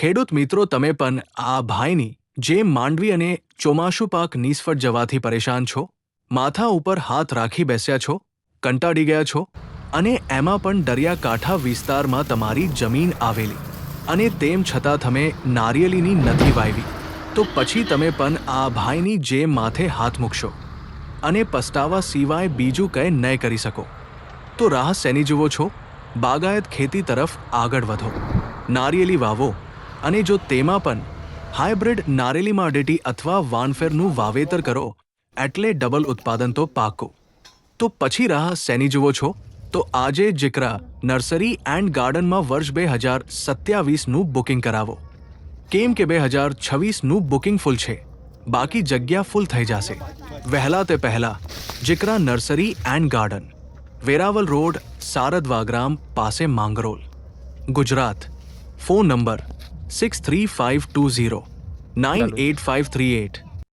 ખેડૂત મિત્રો, તમે પણ આ ભાઈની જેમ માંડવી અને ચોમાસુ પાક નિષ્ફળ જવાથી પરેશાન છો? માથા ઉપર હાથ રાખી બેસ્યા છો? કંટાળી ગયા છો? અને એમાં પણ દરિયાકાંઠા વિસ્તારમાં તમારી જમીન આવેલી અને તેમ છતાં તમે નારિયેળીની નથી વાવી, તો પછી તમે પણ આ ભાઈની જેમ માથે હાથ મૂકશો અને પસ્તાવા સિવાય બીજું કંઈ ન કરી શકો. તો રાહ શેની જુઓ છો? બાગાયત ખેતી તરફ આગળ વધો, નારિયેળી વાવો અને જો તેમાં પણ હાઇબ્રિડ નારિયેળી માડેટી અથવા વાનફેરનું વાવેતર કરો એટલે ડબલ ઉત્પાદન તો પાક્કું. તો પછી રાહ શેની જુઓ છો? તો આજે જીકરા નર્સરી એન્ડ ગાર્ડનમાં વર્ષ 2027નું બુકિંગ કરાવો. કેમ કે 2026નું બુકિંગ ફૂલ છે, બાકી જગ્યા ફૂલ થઈ જશે. વહેલા તે પહેલા જીકરા nursery and garden, Veraval road, સારદ વાગ્રામ પાસે, માંગરોળ, ગુજરાત. Phone number 6352098538.